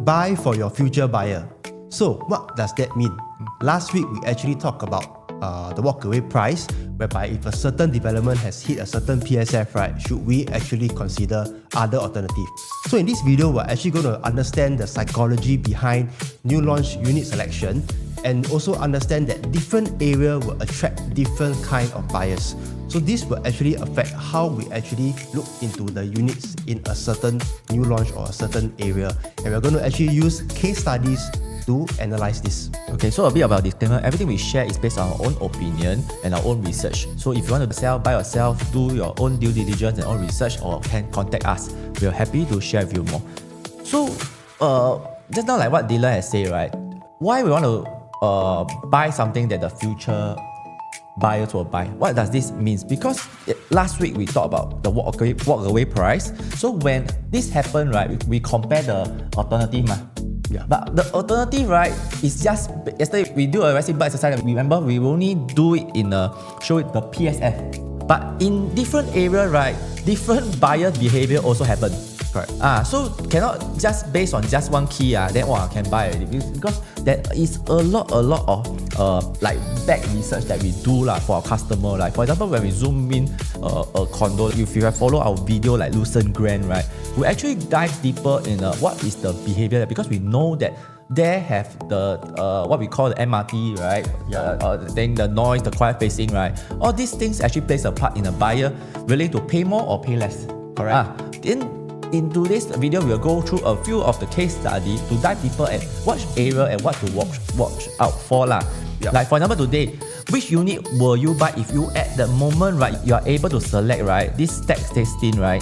buy for your future buyer. So what does that mean? Last week we actually talked about the walkaway price, whereby if a certain development has hit a certain PSF, right, should we actually consider other alternatives? So in this video, we're actually going to understand the psychology behind new launch unit selection and also understand that different area will attract different kind of buyers. So this will actually affect how we actually look into the units in a certain new launch or a certain area. And we're going to actually use case studies to analyze this. Okay, so a bit about disclaimer. Everything we share is based on our own opinion and our own research. So if you want to sell by yourself, do your own due diligence and own research, or can contact us. We are happy to share with you more. So just now, like what Dylan has said, right? Why we want to buy something that the future buyers will buy? What does this mean? Because last week we talked about the walk-away price. So when this happened, right, we compare the alternative. Yeah. But the alternative, right, is just yesterday we do a recipe exercise. Remember, we only do it show it the PSF. But in different area, right, different buyer behavior also happen. Correct. So cannot just based on just one key. Then can buy already, because there is a lot of like back research that we do for our customer. Like for example, when we zoom in a condo, if you have followed our video like Lucent Grand, right, we actually dive deeper in what is the behavior, because we know that they have the what we call the MRT, right? Then the noise, the quiet facing, right? All these things actually plays a part in a buyer willing to pay more or pay less. Correct. In today's video, we'll go through a few of the case study to dive deeper at which area and what to watch out for. Yep. Like for example today, which unit will you buy if you at the moment, right, you are able to select, right, this stack 16, right?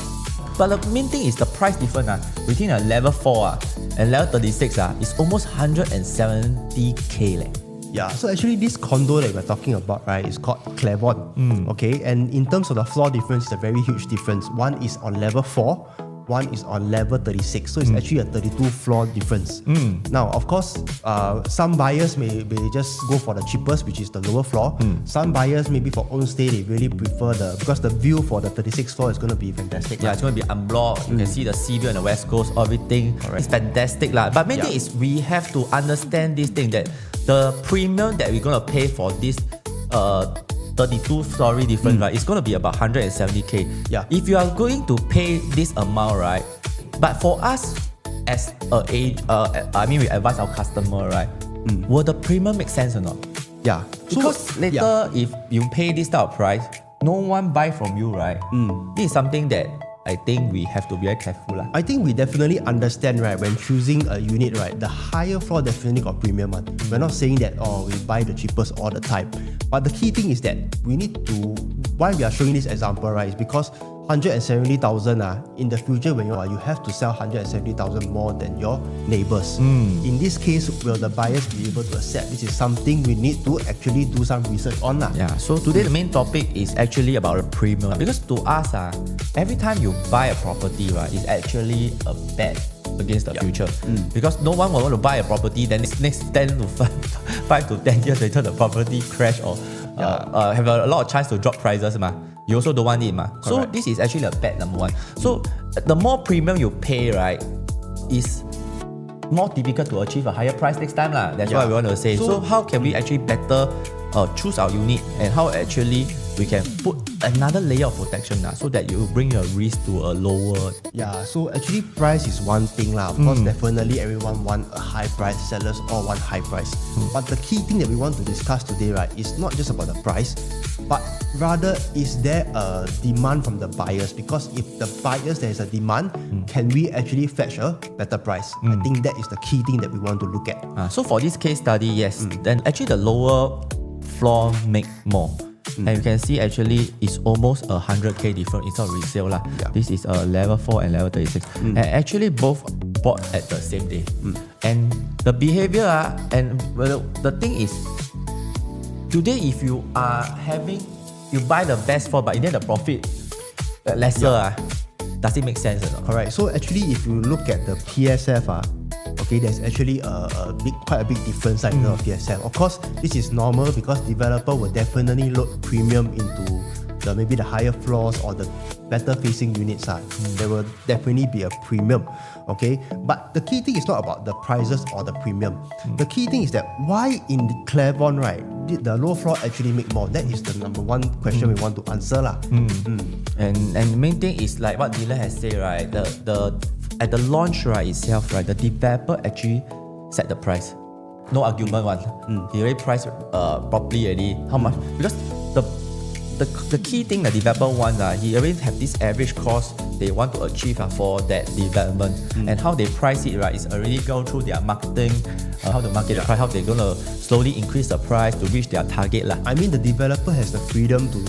But the main thing is the price difference between a level 4 and level 36 is almost 170k. Yeah, so actually this condo that we're talking about, right, is called Clavon. Okay, and in terms of the floor difference, it's a very huge difference. One is on level 4, one is on level 36, so it's actually a 32 floor difference. Now, of course, some buyers may just go for the cheapest, which is the lower floor. Some buyers, maybe for own stay, they really prefer because the view for the 36 floor is going to be fantastic. Yeah, it's going to be unblocked. You can see the sea view on the west coast, everything. Correct. It's fantastic. But main thing is we have to understand this thing, that the premium that we're going to pay for this 32 story difference, right, it's going to be about 170k. Yeah. If you are going to pay this amount, right, but for us as we advise our customer, right, will the premium make sense or not? Yeah. Because later, if you pay this type of price, no one buy from you, right? This is something that I think we have to be very careful. I think we definitely understand, right, when choosing a unit, right, the higher floor definitely got premium. We're not saying that, we buy the cheapest all the time. But the key thing is that we need to, why we are showing this example, right, is because 170,000 in the future, when you have to sell 170,000 more than your neighbors. In this case, will the buyers be able to accept? This is something we need to actually do some research on. Yeah, so today the main topic is actually about the premium, because to us, every time you buy a property, right, it's actually a bet against the future. Because no one will want to buy a property, then next 10 to 5 to 10 years later the property crash or have a lot of chance to drop prices. You also don't want it. So this is actually a bet, number one. So the more premium you pay, right, is more difficult to achieve a higher price next time. That's what we want to say. So how can we actually better choose our unit, and how actually we can put another layer of protection so that you bring your risk to a lower. Yeah, so actually price is one thing. Of course, definitely everyone want a high price, sellers all want high price. But the key thing that we want to discuss today, right, is not just about the price, but rather is there a demand from the buyers? Because if the buyers, there is a demand, can we actually fetch a better price? I think that is the key thing that we want to look at. So for this case study, yes, then actually the lower floor make more. And you can see actually it's almost 100k different instead of resale. This is level 4 and level 36. And actually both bought at the same day. And the behavior, and the thing is, today if you are you buy the best floor, but in the end the profit lesser, does it make sense or not? Alright, so actually if you look at the PSF, okay, there's actually quite a big difference in the PSF. Of course, this is normal because developer will definitely load premium into maybe the higher floors or the better facing units there will definitely be a premium. Okay, but the key thing is not about the prices or the premium. The key thing is that why in Clavon, right, did the low floor actually make more? That is the number one question we want to answer lah. And the main thing is like what Dylan has said, right? The at the launch right itself, right, the developer actually set the price. No argument one. He already priced properly already. How much? Because the key thing the developer wants, he already have this average cost they want to achieve for that development. And how they price it, right, is already go through their marketing, how to market the price, how they're going to slowly increase the price to reach their target. I mean, the developer has the freedom to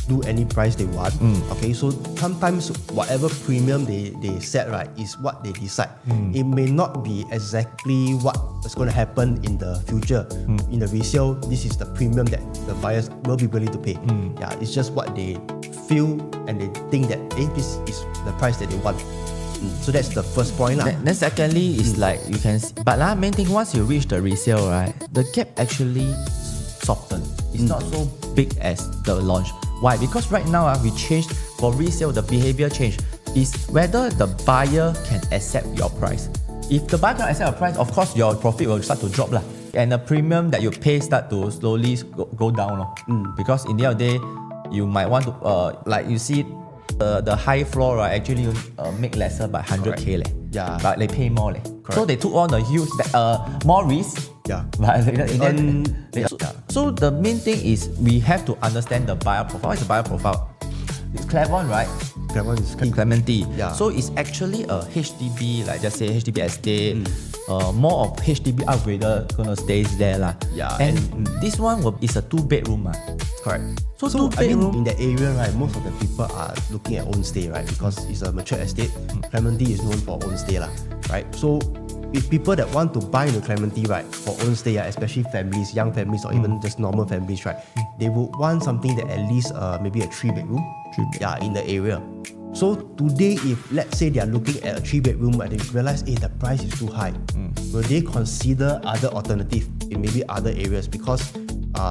do any price they want. Okay, so sometimes whatever premium they set, right, is what they decide. It may not be exactly what is going to happen in the future. In the resale, this is the premium that the buyers will be willing to pay. Yeah, it's just what they feel and they think that this is the price that they want. So that's the first point. Then secondly is like you can see, but main thing, once you reach the resale, right, the gap actually soften. It's not so big as the launch. Why? Because right now we changed for resale, the behavior change is whether the buyer can accept your price. If the buyer can accept your price, of course your profit will start to drop lah. And the premium that you pay start to slowly go down. Because in the end of the day, you might want to, like you see, the high floor, right, actually make lesser by 100k leh. Yeah. But they pay more leh. So they took on a huge, more risk. Yeah. But so the main thing is we have to understand the buyer profile. What is the buyer profile? It's Clavon, right? Clavon is Clementi. Yeah. So it's actually a HDB, like just say HDB estate. More of HDB upgrader gonna stays there lah. Yeah. And this one is a 2-bedroom. Correct. So I mean, in that area, right, most of the people are looking at own stay, right, because it's a mature estate. Clementi is known for own stay, right? So if people that want to buy into Clementi, right, for own stay, especially families, young families, or even just normal families, right, they would want something that at least maybe a 3-bedroom, in the area. So today, if let's say they are looking at a 3-bedroom and they realize, the price is too high, will they consider other alternative in maybe other areas? Because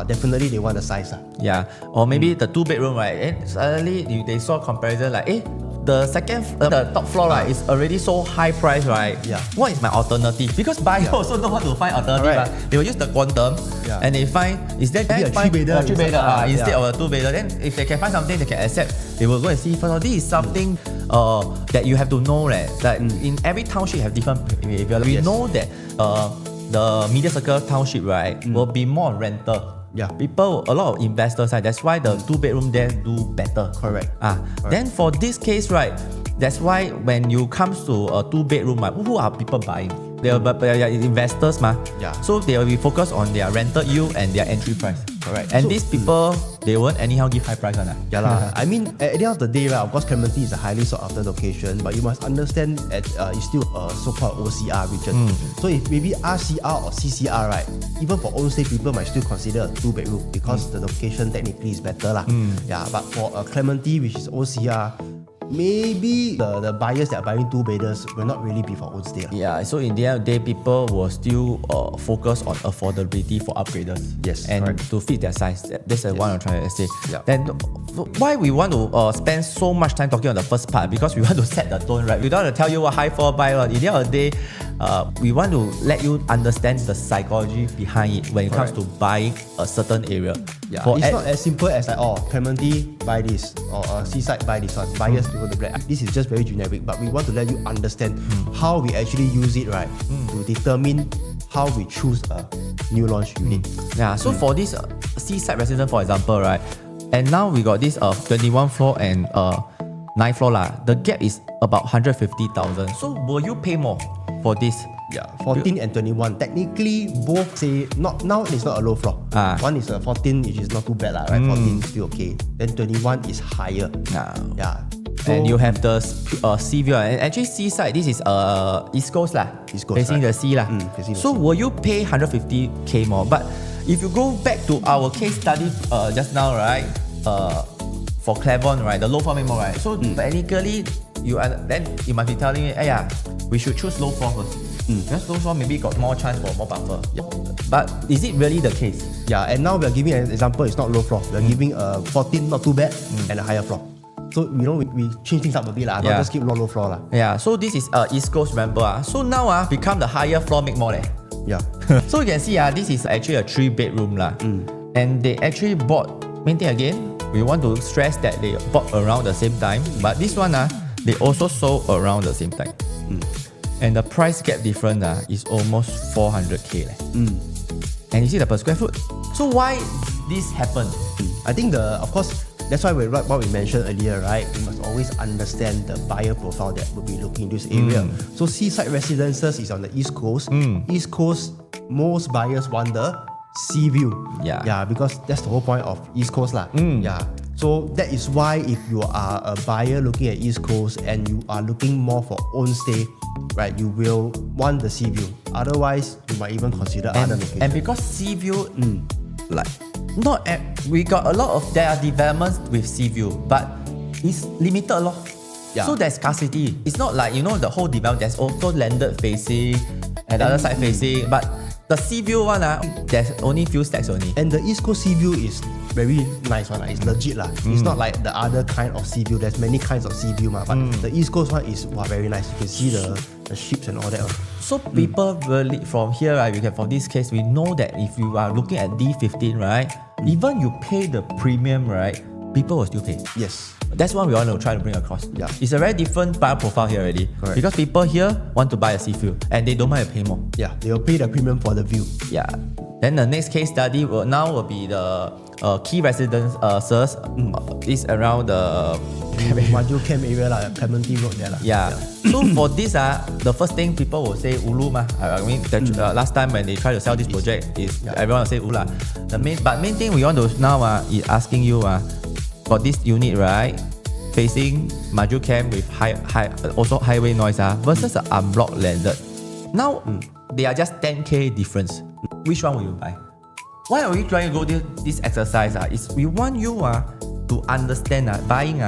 definitely they want the size. Yeah, or maybe the 2-bedroom, right? Suddenly they saw comparison like, the top floor, right, is already so high price, right? Yeah. What is my alternative? Because buyer also know how to find alternative. Right. They will use the quantum, and they find is there maybe a 3-bedder instead of a 2-bedder. Then if they can find something they can accept, they will go and see first. This is something that you have to know that in every township have different behavior. We know that the media circle township, right, will be more rental. Yeah. People, a lot of investors, that's why the 2-bedroom there do better. Correct. Then for this case, right, that's why when you comes to a 2-bedroom, who are people buying? They are investors, Yeah. So they will be focused on their rental yield and their entry price. Correct. And So, these people, they won't anyhow give high price. Yeah lah. I mean, at the end of the day, right, of course, Clementi is a highly sought after location, but you must understand it's still a so-called OCR region. So if maybe RCR or CCR, right, even for own stay, people might still consider a 2-bedroom because the location technically is better lah. Yeah, but for Clementi, which is OCR, maybe the buyers that are buying 2-bedders will not really be for own stay. Yeah, so in the end of the day, people will still focus on affordability for upgraders. Yes, and correct. to fit their size. That's what I'm trying to say. Yeah. Then why we want to spend so much time talking on the first part? Because we want to set the tone, right? We don't want to tell you what high floor buy. At the end of the day, we want to let you understand the psychology behind it when it comes to buying a certain area. Yeah, it's not as simple as like, Clementi buy this or Seaside buy this one. Buyers to go to black. This is just very generic, but we want to let you understand how we actually use it, right, to determine how we choose a new launch unit. Yeah, so for this Seaside Residence, for example, right, and now we got this 21 floor and 9 floor lah. The gap is about 150,000. So will you pay more for this? Yeah, 14 and 21. Technically, both say now it's not a low floor. One is a 14, which is not too bad, right? 14 is still okay. Then 21 is higher. Yeah. So, and you have the sea view. And actually, Seaside, this is East Coast lah. East Coast, facing right. the sea lah. Facing the So sea. will you pay 150k more? But if you go back to our case study just now, right? For Clavon, right, the low floor make more, right? So technically, then you might be telling me, we should choose low floor first. Because those one maybe got more chance for more buffer. But is it really the case? Yeah, and now we are giving an example, it's not low floor. We are giving a 14, not too bad, and a higher floor. So, we change things up a bit, not just keep low floor. Yeah, so this is East Coast, remember. So now become the higher floor make more. Yeah. So you can see this is actually a 3-bedroom. And they actually bought, main thing again, we want to stress that they bought around the same time. But this one, they also sold around the same time. And the price gap difference is almost 400k. And you see the per square foot. So why this happened? I think of course, that's why what we mentioned earlier, right? We must always understand the buyer profile that will be looking in this area. So Seaside Residences is on the East Coast. East Coast, most buyers want the sea view. Yeah, because that's the whole point of East Coast. Yeah. So that is why if you are a buyer looking at East Coast and you are looking more for own stay, right, you will want the sea view. Otherwise, you might even consider other locations. And because sea view, we got a lot of there are developments with sea view, but it's limited a lot. Yeah. So there's scarcity. It's not like the whole development. There's also landed facing and the other side facing, but the sea view one, there's only few stacks only. And the East Coast sea view is very nice one. It's legit. It's not like the other kind of sea view. There's many kinds of sea view, but the East Coast one is very nice. You can see the ships and all that. So people really from here, right? From this case, we know that if you are looking at D15, right? Even you pay the premium, right? People will still pay. Yes. That's what we want to try to bring across. Yeah. It's a very different buyer profile here already. Correct. Because people here want to buy a sea view and they don't mind to pay more. Yeah, they will pay the premium for the view. Yeah. Then the next case study will be the key residences. Is around the Maju Camp area, Clementi Road there. Yeah. So for this, the first thing people will say Ulu ma. I mean, last time when they try to sell this project, everyone will say Ulu. But main thing we want to now is asking you for this unit, right, facing Maju Camp with also highway noise versus an unblocked landed. Now they are just 10k difference. Which one will you buy? Why are we trying to go this exercise? Is we want you to understand buying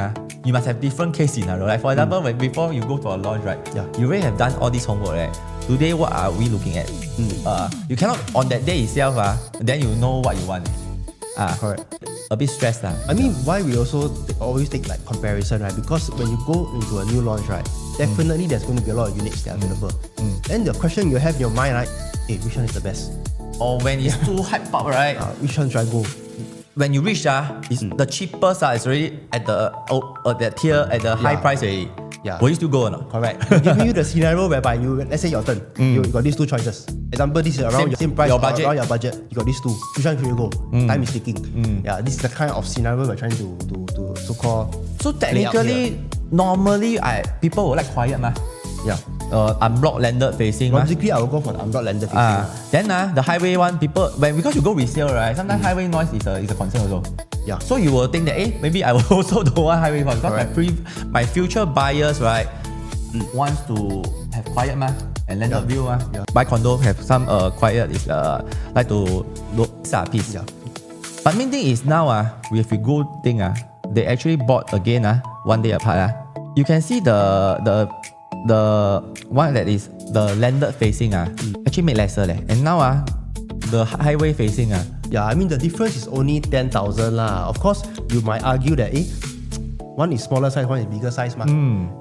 you must have different case scenario. Like for example, before you go to a launch, right? Yeah. You already have done all this homework, right? Today, what are we looking at? You cannot on that day itself, then you know what you want. Correct. A bit stressed. I mean, why we also always take comparison, right? Because when you go into a new launch, right, definitely there's going to be a lot of units that are available. Then the question you have in your mind, right, which one is the best? Or when it's too hyped up, right? Which one should I go? When you reach, it's the cheapest is already at the tier at the high price already. Yeah. Will you still go or not? Correct. Giving you the scenario whereby let's say your turn, you got these two choices. Example, this is around your same price, your budget. around your budget. You got these two. Which one should you go? Time is ticking. Yeah, this is the kind of scenario we're trying to so-called. So technically, normally, people will like quiet, Yeah. Unblocked landed facing. Logically, I will go for the unblocked landed facing. Then the highway one, people because you go resale, right? Sometimes highway noise is a concern also. Yeah. So you will think that maybe I will also don't want highway noise because my future buyers, right, wants to have quiet and landed view Buy condo have some quiet is like to look peace. Yeah. But main thing is now if we go thing they actually bought again 1 day apart you can see the one that is the landed facing actually made lesser and now the highway facing Yeah, I mean the difference is only 10,000 lah. Of course, you might argue that one is smaller size, one is bigger size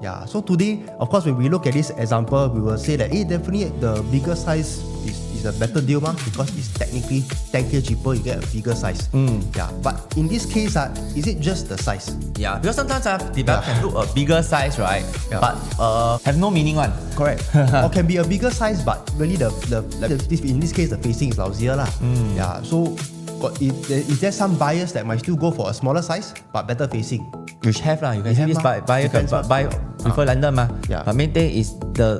Yeah. So today, of course, when we look at this example, we will say that definitely the bigger size is a better deal because it's technically 10k cheaper. You get a bigger size. Yeah. But in this case, is it just the size? Yeah, because sometimes developer can do a bigger size, right? Yeah. But have no meaning one. Correct. Or can be a bigger size, but really in this case the facing is lousier lah. Yeah. So is there some buyers that might still go for a smaller size but better facing? Which have you can see this buyer can buy prefer landed Yeah. But main thing is the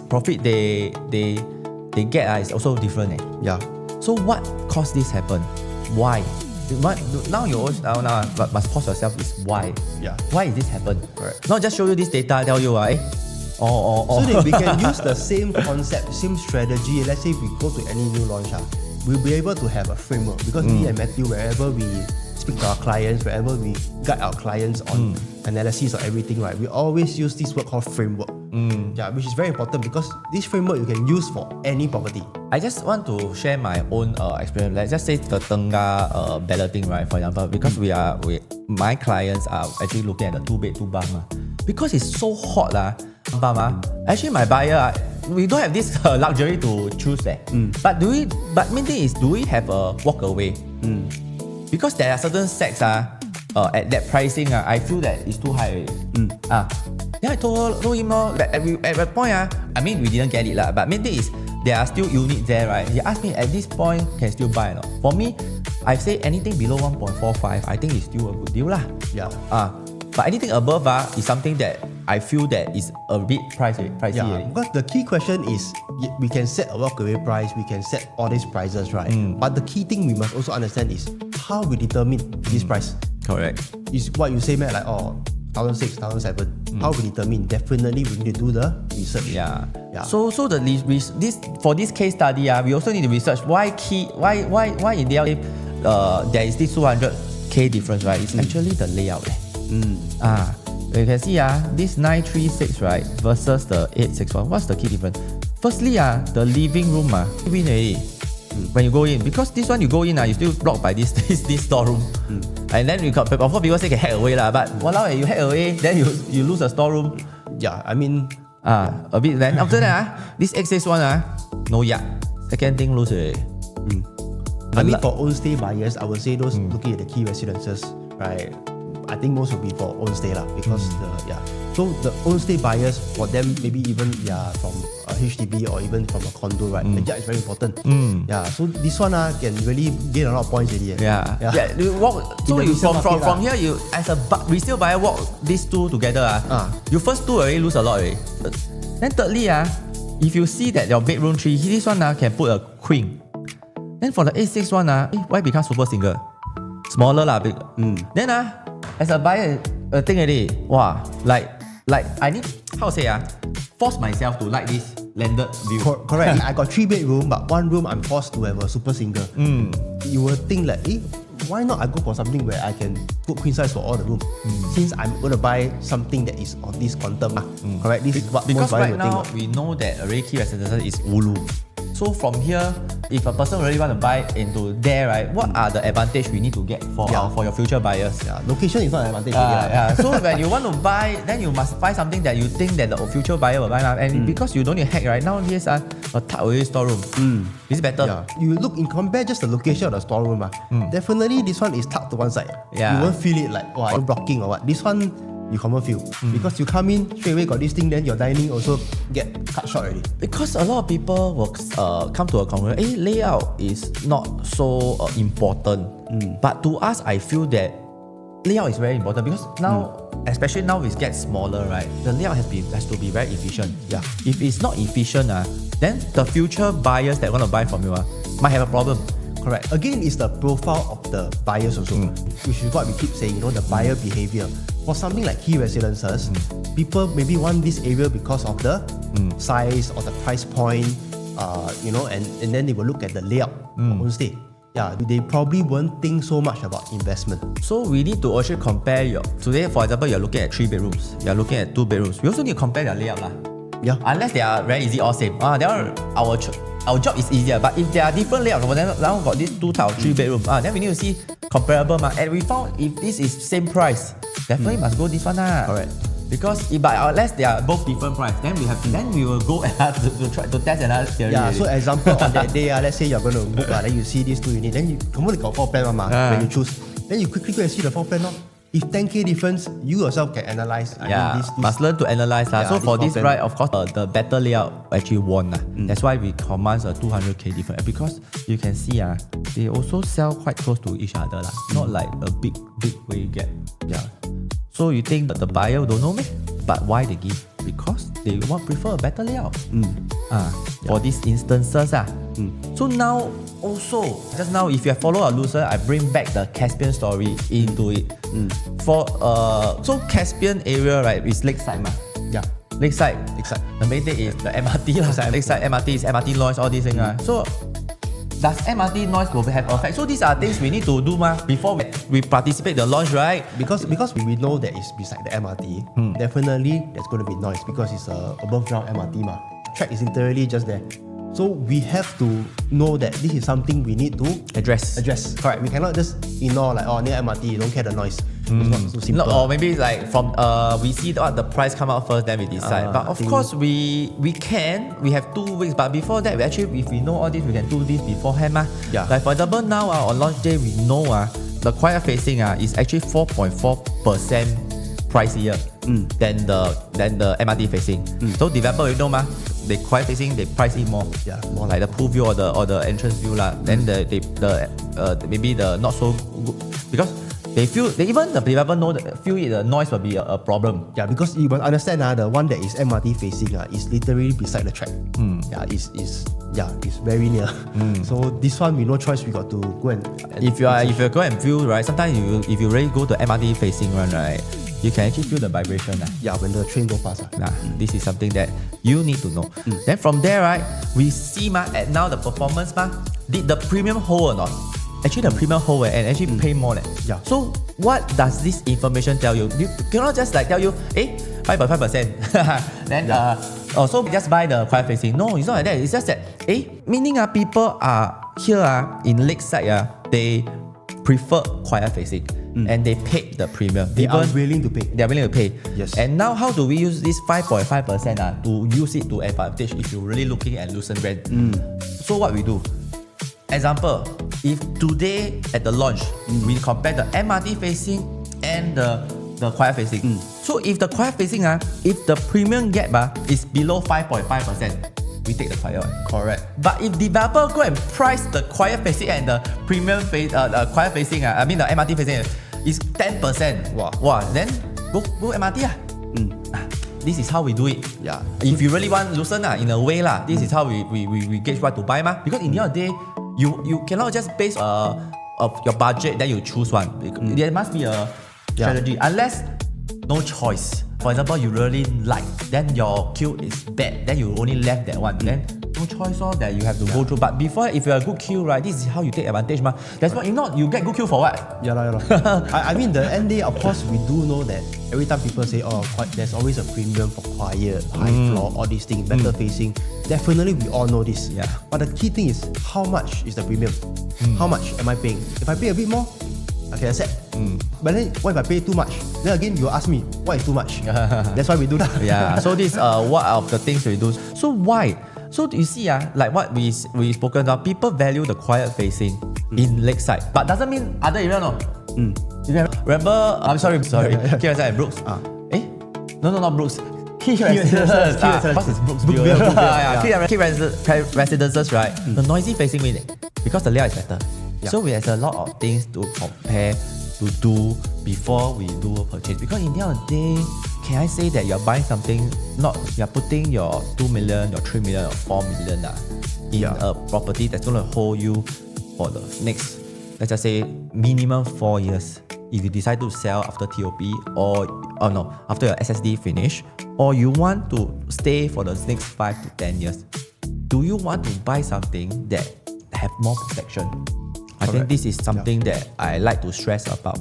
profit they get is also different. Yeah. So what caused this happen? Why? Now you always but must pause yourself is why? Yeah. Why is this happen? Correct. Not just show you this data, tell you So that we can use the same concept, same strategy. Let's say if we go to any new launch, we'll be able to have a framework because me and Matthew, wherever we speak to our clients, wherever we guide our clients on analysis of everything, right, we always use this word called framework. Which is very important because this framework you can use for any property. I just want to share my own experience. Let's just say the Tengah balloting, right? For example, because my clients are actually looking at the 2-bed 2-bath. Because it's so hot, actually my buyer, we don't have this luxury to choose that. But main thing is, do we have a walk away? Because there are certain sets at that pricing, I feel that it's too high. I told him at that point, I mean we didn't get it but main thing is there are still units there, right? He asked me at this point can still buy or not. For me, I say anything below 1.45, I think it's still a good deal But anything above is something that I feel that is a bit pricey. Because the key question is we can set a walkaway price, we can set all these prices, right? But the key thing we must also understand is how we determine this price. Correct. Is what you say, man, like 1,600, 1,700. How we determine? Definitely we need to do the research. So for this case study, we also need to research why in there is this 200k difference, right? It's actually the layout. You can see this 936, right, versus the 861. What's the key difference? Firstly, the living room win already. When you go in, because this one you go in, you still blocked by this storeroom. And then of course people say can hack away but walao, you hack away, then you lose a storeroom. I mean a bit. Then after that this X6 one no second thing lose already. I mean for own stay buyers, I would say those looking at the key residences, right, I think most will be for own stay because so the own stay buyers, for them maybe even from a HDB or even from a condo, right, the yacht is very important. So this one can really gain a lot of points already. You walk, so you from here, you as a resale buyer walk these two together you first two already lose a lot already. Then thirdly if you see that your bedroom 3, this one can put a queen. Then for the A6 one why become super single? Smaller big. Then as a buyer, think already, like I need, how to say force myself to like this landed view. Correct. I got 3 bedroom, but 1 room I'm forced to have a super single. You will think like, why not I go for something where I can put queen size for all the room? Since I'm going to buy something that is on this quantum. Correct. This is what because most buyers right now we know that a key residences is ulu. So from here, if a person really want to buy into there, right, what are the advantage we need to get for your future buyers? Location is not an advantage. So when you want to buy, then you must buy something that you think that the future buyer will buy. And because you don't need hack, right, nowadays a tuck away storeroom. It's better. You look in compare just the location of the storeroom. Definitely this one is tucked to one side. You won't feel it like blocking or what. This one you can't feel because you come in straight away got this thing, then your dining also get cut short already. Because a lot of people will come to a conclusion, layout is not so important. But to us, I feel that layout is very important because now, especially now it gets smaller, right? The layout has to be very efficient. If it's not efficient, then the future buyers that want to buy from you might have a problem. Correct. Again, it's the profile of the buyers also, which is what we keep saying, the buyer behaviour. For something like key residences, people maybe want this area because of the size or the price point, and then they will look at the layout of own stay. They probably won't think so much about investment. So we need to also compare today, for example, you're looking at 3 bedrooms, you're looking at 2 bedrooms. We also need to compare their layout. Unless they are very easy, all same. Our job is easier, but if there are different layouts, now got this 2 type 3 bedroom, then we need to see comparable. And we found if this is same price, definitely must go this one. Correct. Because unless they are both different price, then we will go to try to test another theory. So example on that day, let's say you're going to book, then you see these 2 units, then you come got 4 plan when you choose, then you quickly go and see the 4 plan. If 10k difference, you yourself can analyze. Must learn to analyze. So for this, right, of course, the better layout actually won. That's why we command a 200k difference. Because you can see, they also sell quite close to each other. Not like a big way gap. So you think that the buyer don't know me? But why they give? Because they prefer a better layout. For these instances. So now also, just now if you follow a loser, I bring back the Caspian story into it. So Caspian area, right, is lakeside. Lakeside. The main thing is the MRT. Lakeside MRT is MRT noise, all these things. So does MRT noise will have effect? So these are things we need to do before we participate the launch, right? Because we know that it's beside the MRT, definitely there's going to be noise because it's a above ground MRT track is literally just there. So we have to know that this is something we need to address. Correct. We cannot just ignore near MRT, you don't care the noise. It's not so simple. No, or maybe it's like from we see what the price come out first, then we decide. But of course we have 2 weeks. But before that, if we know all this, we can do this beforehand. Yeah. Like for example, now on launch day, we know the quiet facing is actually 4.4% pricier than the MRT facing. So developer, you know the quiet facing they price it more. Yeah, more like the pool view or the entrance view Then maybe the not so good because even the developer feel the noise will be a problem. Yeah, because you must understand the one that is MRT facing is literally beside the track. Yeah, it's very near. So this one we no choice, we got to go and if you go and view, right, sometimes if you really go to MRT facing one, right, you can actually feel the vibration. Yeah, when the train go past. This is something that you need to know. Then from there, right, we see at now the performance did the premium hold or not? Actually, the premium hold and actually pay more. Yeah. So what does this information tell you? You cannot just tell you, 5.5%. Then so just buy the quiet facing. No, it's not like that. It's just that meaning people are here in Lakeside they prefer quiet facing. And they paid the premium. They are willing to pay. They are willing to pay. Yes. And now how do we use this 5.5% to use it to advantage if you're really looking at loosen rent? So what we do? Example, if today at the launch, we compare the MRT facing and the quiet facing. So if the quiet facing, if the premium gap is below 5.5%, we take the quiet one. Correct. But if developer go and price the quiet facing and the premium quiet facing, I mean the MRT facing is 10%. Wow. Then go MRT. This is how we do it. Yeah. If you really want loosen in a way this is how we gauge what to buy Because in the end of the day, you cannot just base of your budget then you choose one. There must be a strategy unless no choice. For example, you really like, then your queue is bad, then you only left that one. Then no choice that you have to go through. But before, if you are a good queue, right, this is how you take advantage. That's why if not, you get good queue for what? Yeah. I mean, the end day, of course, we do know that every time people say, there's always a premium for quiet, high floor, all these things, better facing. Definitely, we all know this. Yeah. But the key thing is, how much is the premium? How much am I paying? If I pay a bit more, I can accept. But then what if I pay too much? Then again, you ask me, what is too much? That's why we do that. Yeah. So this what of the things we do. So why? So you see like what we spoken about, people value the quiet facing in Lakeside. But doesn't mean other area no. Remember, I'm sorry. Key Residences and Brooks. No, not Brooks. Key Residences. What is Brooks? Key Residences, right? The noisy facing mean because the layout is better. Yeah. So we have a lot of things to compare, to do before we do a purchase. Because in the end of the day, can I say that you're buying something, you're putting your 2 million, your 3 million, or 4 million in a property that's going to hold you for the next, let's just say, minimum 4 years. If you decide to sell after TOP after your SSD finish, or you want to stay for the next 5 to 10 years, do you want to buy something that have more protection? I think this is something that I like to stress about.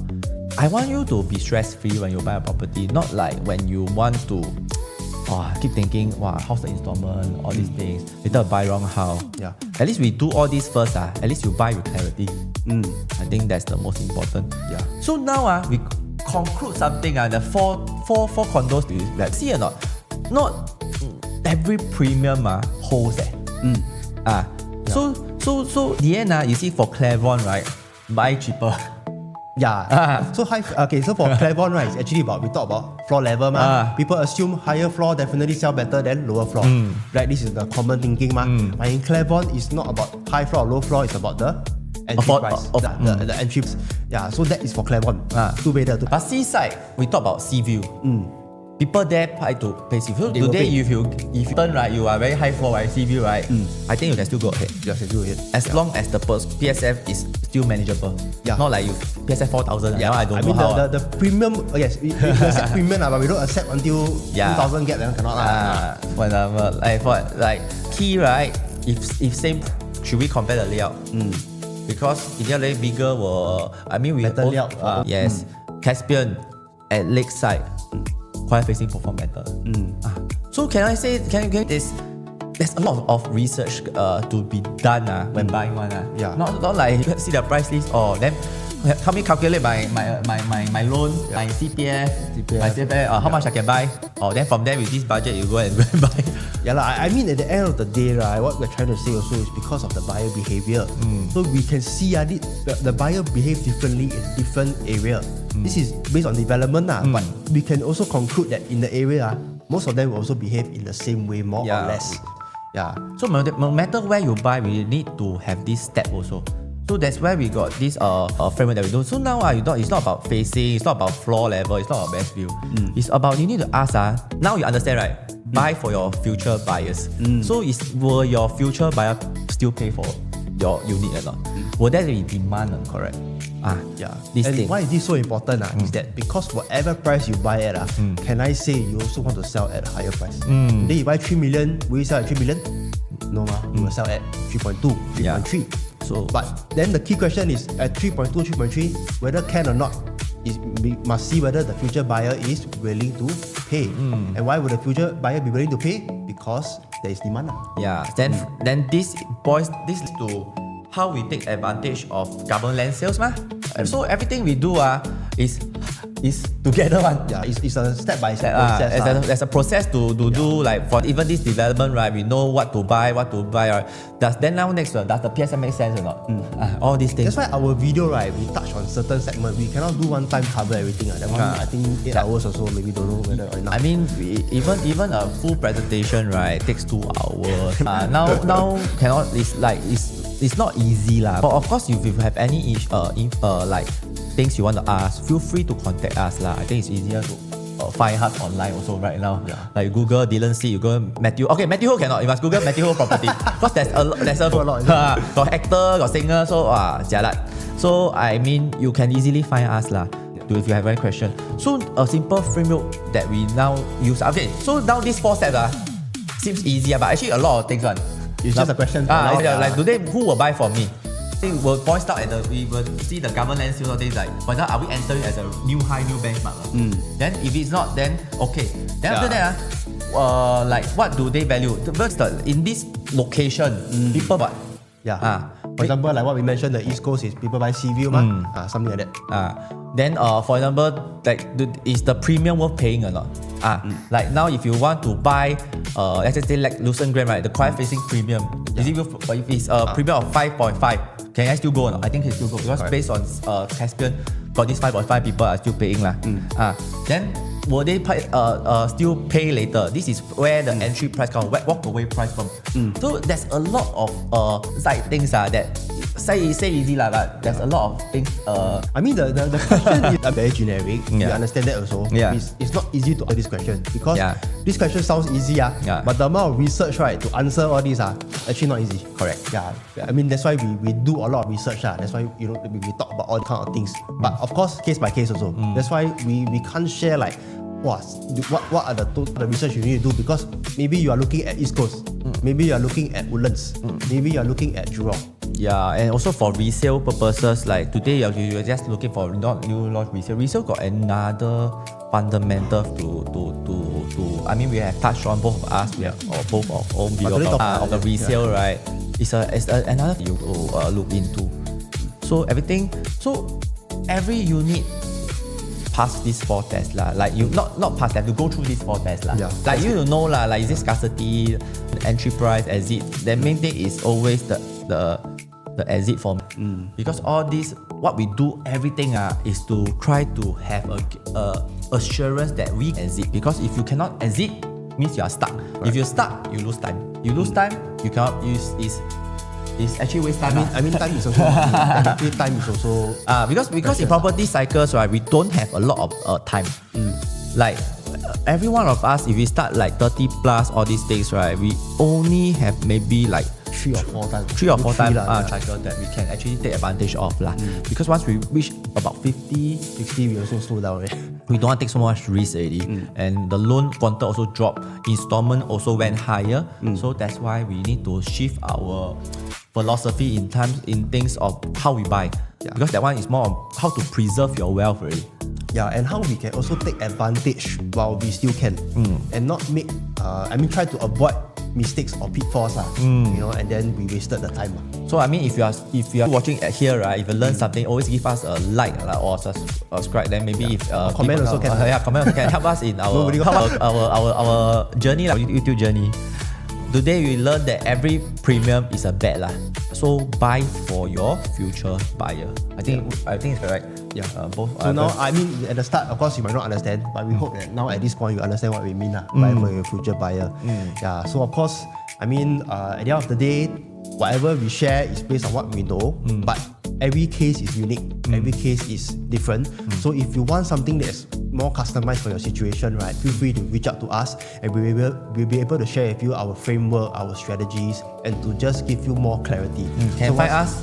I want you to be stress-free when you buy a property, not like when you want to keep thinking, how's the installment, all these things, later buy wrong house. Yeah. At least we do all this first. At least you buy with clarity. I think that's the most important. Yeah. So now we conclude something. The four condos, let's see or not? Not every premium holds that. So the end, you see for Clavon, right, buy cheaper. Yeah. So for Clavon, right, it's actually about, we talk about floor level. People assume higher floor definitely sell better than lower floor. Right, this is the common thinking. But in Clavon, it's not about high floor or low floor, it's about the entry price. The entry. Yeah, so that is for Clavon. Two-bedder. But Seaside, we talk about sea view. People there try to pay sea view. Today, if you turn right, you are very high floor, right, sea view, right? I think you can still go ahead. Yes, you can go ahead. As long as the PSF is still manageable. Yeah. Not like you PSF 4,000. Yeah, I don't know how. The premium, yes, we accept premium, but we don't accept until 2,000 gap, then cannot. Like key, right? If same should we compare the layout? Because India layout bigger we Better layout for yes. Caspian at lakeside, quiet facing perform better. So can I say there's a lot of research to be done when buying one. Yeah. Not like you see the price list then help me calculate my loan, my CPF, how much I can buy. Then from there with this budget you go and buy. Yeah, I mean at the end of the day, right, what we're trying to say also is because of the buyer behaviour. So we can see the buyer behave differently in different area. This is based on development, but we can also conclude that in the area, most of them will also behave in the same way, more or less. Yeah. So no matter where you buy, we need to have this step also. So that's where we got this framework that we do. So now it's not about facing, it's not about floor level, it's not about best view. It's about you need to ask now you understand, right? Buy for your future buyers. So will your future buyer still pay for your unit or not? Will there be demand? Correct. This and thing. why is this so important? Is that because whatever price you buy at, can I say you also want to sell at a higher price? Then you buy 3 million, will you sell at 3 million? No, you will sell at 3.2, 3.3. So, but then the key question is at 3.2, 3.3, whether can or not, we must see whether the future buyer is willing to pay. And why would the future buyer be willing to pay? Because there is demand. Then this leads to how we take advantage of government land sales. So everything we do is together one. Yeah, it's a step-by-step process. There's a process to do, like for even this development, right? We know what to buy. Right? Does the PSM make sense or not? All these things. That's why our video, right, we touch on certain segments. We cannot do one time cover everything. That one, I think 8 hours or so, maybe don't know whether or not. I mean, even a full presentation, right, takes 2 hours. Now cannot. It's not easy lah. But of course, if you have any like things you want to ask, feel free to contact us lah. I think it's easier to find us online also right now. Like Google Dylan C, you go Matthew. Okay, Matthew Ho cannot. You must Google Matthew Ho property because there's a lot. Got actor, got singer, so jialat. So I mean, you can easily find us lah. If you have any question. So a simple framework that we now use. Okay, so now these 4 steps seems easier, but actually a lot of things It's just a question. Like who will buy from me? We'll point out we will see the government land sales or things like, for example, are we entering as a new benchmark? Then if it's not, then okay. Then after that, like what do they value? First, in this location, people what? For example, like what we mentioned, the East Coast is people buy sea view, something like that. Then for example, like is the premium worth paying or not? Like now if you want to buy let's just say like Lucent Grand, right, the quiet facing premium, is it worth, if it's a premium of 5.5, can I still go or not? I think it's still go because based on Caspian, got this 5.5 people are still paying lah. Then will they still pay later? This is where the entry price comes, walk away price from. So there's a lot of side things that say easy lah, but there's a lot of things. I mean the question is very generic. We understand that also. It's not easy to answer this question because this question sounds easy, but the amount of research, right, to answer all these actually not easy. Correct. I mean that's why we do a lot of research. That's why we talk about all kind of things. But of course, case by case also. That's why we can't share like what are the research you need to do, because maybe you are looking at East Coast, maybe you are looking at Woodlands, maybe you are looking at Jurong. And also for resale purposes, like today you're just looking for not new launch resale. Resale got another fundamental to I mean we have touched on both of us, we have both our own view of the resale, right? It's another thing you look into. So every unit pass these 4 tests lah. Like you not pass, have to go through these 4 tests lah. Like you know lah, like is it scarcity, entry price, exit. The main thing is always the exit form. Because all this, what we do, everything is to try to have a assurance that we exit. Because if you cannot exit, means you are stuck. Right. If you're stuck, you lose time. You lose time, you cannot use it's actually waste time. I mean time is also time is also because in property cycles, right, we don't have a lot of time. Like every one of us, if we start like 30 plus all these days, right, we only have maybe like 3 or 4 times cycle that we can actually take advantage of lah. Because once we reach about 50, 60, we also slow down. We don't want to take so much risk already, and the loan quantum also dropped. Installment also went higher, so that's why we need to shift our philosophy in things of how we buy. Because that one is more of how to preserve your wealth really. Yeah, and how we can also take advantage while we still can, and not make, try to avoid mistakes or pitfalls, and then we wasted the time. So I mean, if you are watching here, right, if you learn something, always give us a like or subscribe. Then maybe if comment also can. Comment also can help us in our journey, our YouTube journey. Today we learned that every premium is a bet lah. So buy for your future buyer. I think it's correct. Yeah. Both. So now, at the start, of course, you might not understand, but we hope that now at this point you understand what we mean buy for your future buyer. Yeah. So of course, at the end of the day, whatever we share is based on what we know, but every case is unique. Every case is different. So if you want something that's more customized for your situation, right, feel free to reach out to us, and we'll be able to share with you our framework, our strategies, and to just give you more clarity. Can find us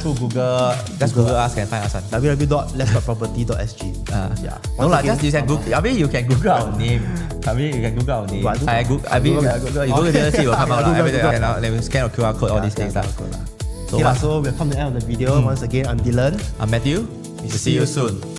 through Google. Just Google us, can find us on www.letstalkproperty.sg. No lah, just you can Google. You can Google our name. You can Google our name. You Google the see will come out. Then we scan a QR code, all these things. So we've come to the end of the video. Once again, I'm Dylan. I'm Matthew. See you soon.